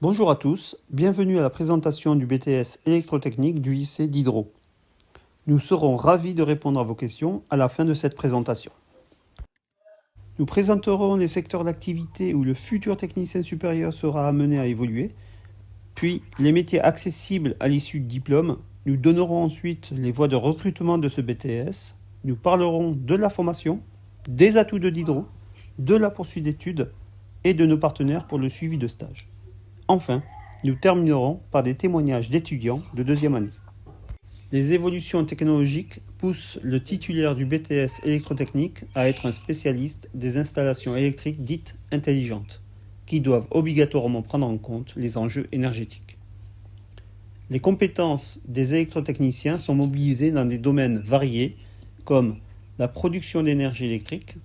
Bonjour à tous, bienvenue à la présentation du BTS électrotechnique du lycée Diderot. Nous serons ravis de répondre à vos questions à la fin de cette présentation. Nous présenterons les secteurs d'activité où le futur technicien supérieur sera amené à évoluer, puis les métiers accessibles à l'issue du diplôme. Nous donnerons ensuite les voies de recrutement de ce BTS. Nous parlerons de la formation, des atouts de Diderot, de la poursuite d'études et de nos partenaires pour le suivi de stage. Enfin, nous terminerons par des témoignages d'étudiants de deuxième année. Les évolutions technologiques poussent le titulaire du BTS électrotechnique à être un spécialiste des installations électriques dites intelligentes, qui doivent obligatoirement prendre en compte les enjeux énergétiques. Les compétences des électrotechniciens sont mobilisées dans des domaines variés comme la production d'énergie électrique,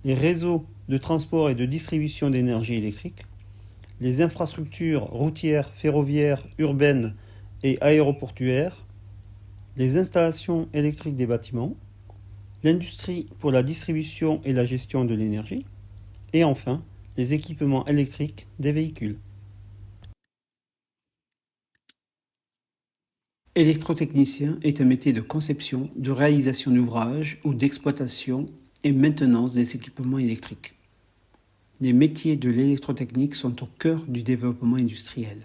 les réseaux de transport et de distribution d'énergie électrique, les infrastructures routières, ferroviaires, urbaines et aéroportuaires, les installations électriques des bâtiments, l'industrie pour la distribution et la gestion de l'énergie, et enfin, les équipements électriques des véhicules. Électrotechnicien est un métier de conception, de réalisation d'ouvrages ou d'exploitation et maintenance des équipements électriques. Les métiers de l'électrotechnique sont au cœur du développement industriel.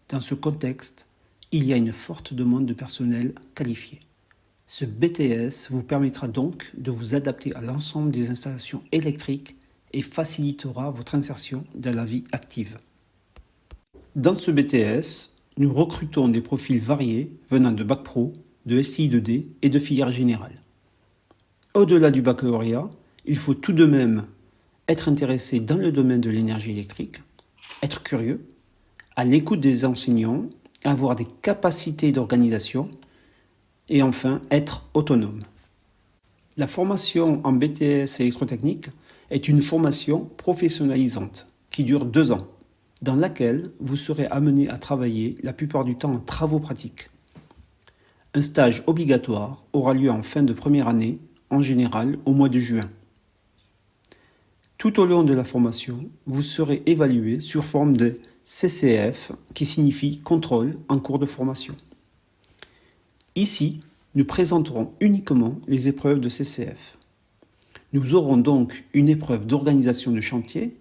Dans ce contexte, il y a une forte demande de personnel qualifié. Ce BTS vous permettra donc de vous adapter à l'ensemble des installations électriques et facilitera votre insertion dans la vie active. Dans ce BTS, nous recrutons des profils variés venant de Bac Pro, de SI2D et de filière générale. Au-delà du baccalauréat, il faut tout de même être intéressé dans le domaine de l'énergie électrique, être curieux, à l'écoute des enseignants, avoir des capacités d'organisation et enfin être autonome. La formation en BTS électrotechnique est une formation professionnalisante qui dure 2 ans, dans laquelle vous serez amené à travailler la plupart du temps en travaux pratiques. Un stage obligatoire aura lieu en fin de première année, en général au mois de juin. Tout au long de la formation, vous serez évalué sur forme de CCF, qui signifie contrôle en cours de formation. Ici, nous présenterons uniquement les épreuves de CCF. Nous aurons donc une épreuve d'organisation de chantier,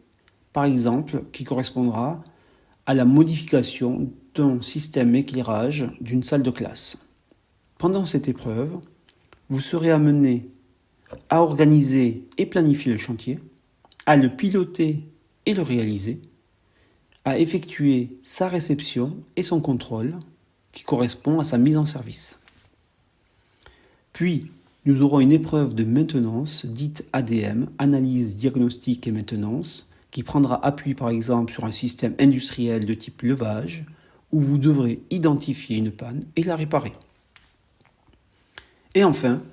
par exemple, qui correspondra à la modification d'un système éclairage d'une salle de classe. Pendant cette épreuve, vous serez amené à organiser et planifier le chantier, à le piloter et le réaliser, à effectuer sa réception et son contrôle, qui correspond à sa mise en service. Puis, nous aurons une épreuve de maintenance, dite ADM, analyse, diagnostic et maintenance, qui prendra appui par exemple sur un système industriel de type levage, où vous devrez identifier une panne et la réparer. Et enfin,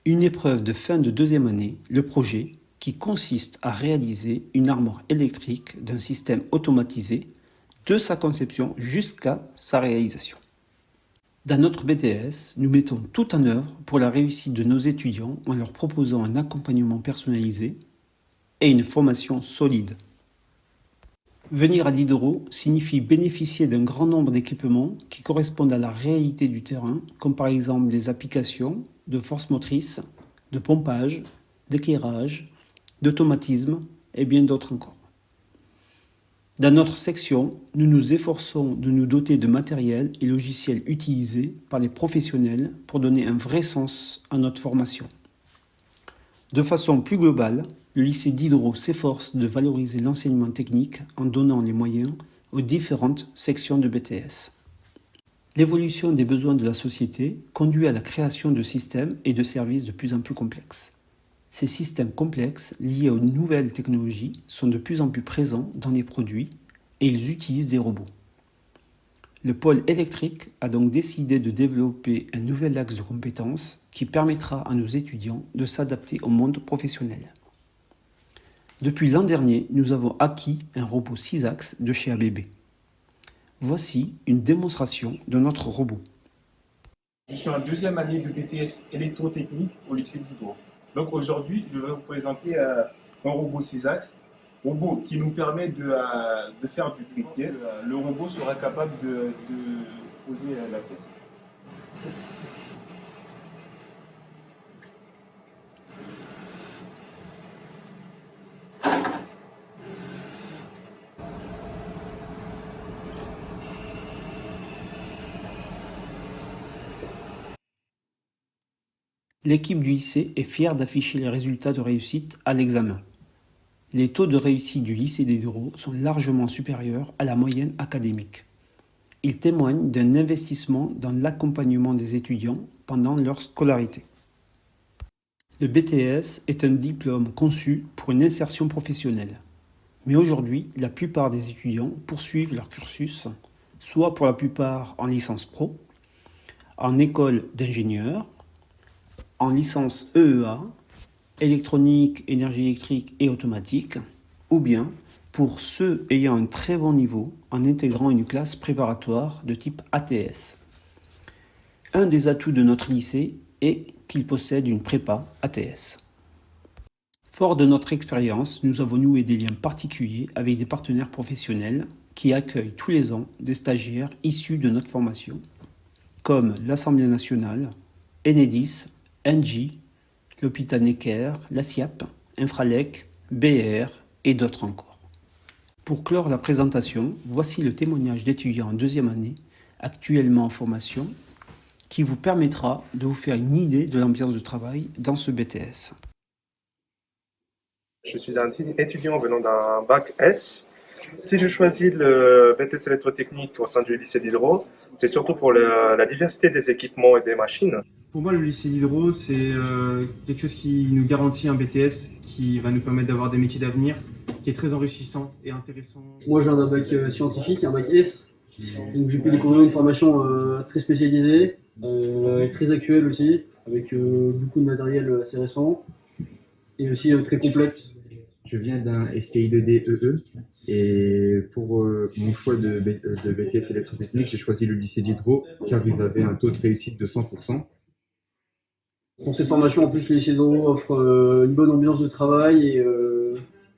une épreuve de fin de deuxième année, le projet, qui consiste à réaliser une armoire électrique d'un système automatisé de sa conception jusqu'à sa réalisation. Dans notre BTS, nous mettons tout en œuvre pour la réussite de nos étudiants en leur proposant un accompagnement personnalisé et une formation solide. Venir à Diderot signifie bénéficier d'un grand nombre d'équipements qui correspondent à la réalité du terrain, comme par exemple des applications de force motrice, de pompage, d'éclairage, d'automatisme et bien d'autres encore. Dans notre section, nous nous efforçons de nous doter de matériel et logiciels utilisés par les professionnels pour donner un vrai sens à notre formation. De façon plus globale, le lycée Diderot s'efforce de valoriser l'enseignement technique en donnant les moyens aux différentes sections de BTS. L'évolution des besoins de la société conduit à la création de systèmes et de services de plus en plus complexes. Ces systèmes complexes, liés aux nouvelles technologies, sont de plus en plus présents dans les produits et ils utilisent des robots. Le pôle électrique a donc décidé de développer un nouvel axe de compétences qui permettra à nos étudiants de s'adapter au monde professionnel. Depuis l'an dernier, nous avons acquis un robot 6 axes de chez ABB. Voici une démonstration de notre robot. Je suis en deuxième année de BTS électrotechnique au lycée Diderot. Donc aujourd'hui, je vais vous présenter un robot 6 axes robot qui nous permet de faire du tri-pièces. Le robot sera capable de poser la pièce. L'équipe du lycée est fière d'afficher les résultats de réussite à l'examen. Les taux de réussite du lycée d'Hydro sont largement supérieurs à la moyenne académique. Ils témoignent d'un investissement dans l'accompagnement des étudiants pendant leur scolarité. Le BTS est un diplôme conçu pour une insertion professionnelle. Mais aujourd'hui, la plupart des étudiants poursuivent leur cursus, soit pour la plupart en licence pro, en école d'ingénieur, en licence EEA, électronique, énergie électrique et automatique, ou bien pour ceux ayant un très bon niveau en intégrant une classe préparatoire de type ATS. Un des atouts de notre lycée est qu'il possède une prépa ATS. Fort de notre expérience, nous avons noué des liens particuliers avec des partenaires professionnels qui accueillent tous les ans des stagiaires issus de notre formation, comme l'Assemblée nationale, Enedis, Engie, l'hôpital Necker, la SIAP, Infralec, BR et d'autres encore. Pour clore la présentation, voici le témoignage d'étudiants en deuxième année, actuellement en formation, qui vous permettra de vous faire une idée de l'ambiance de travail dans ce BTS. Je suis un étudiant venant d'un bac S. Si je choisis le BTS électrotechnique au sein du lycée d'Hydro, c'est surtout pour la diversité des équipements et des machines. Pour moi, le lycée d'Hydro, c'est quelque chose qui nous garantit un BTS qui va nous permettre d'avoir des métiers d'avenir, qui est très enrichissant et intéressant. Moi, j'ai un bac scientifique, un bac S. Donc, j'ai pu découvrir une formation très spécialisée, très actuelle aussi, avec beaucoup de matériel assez récent et aussi très complète. Je viens d'un STI 2D EE et pour mon choix de BTS électrotechnique, j'ai choisi le lycée d'Hydro car ils avaient un taux de réussite de 100%. Pour cette formation, en plus, le lycée d'Hydro offre une bonne ambiance de travail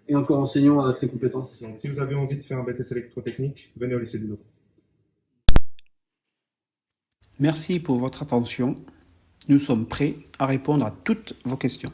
et un corps enseignant très compétent. Donc, si vous avez envie de faire un BTS électrotechnique, venez au lycée d'Hydro. Merci pour votre attention. Nous sommes prêts à répondre à toutes vos questions.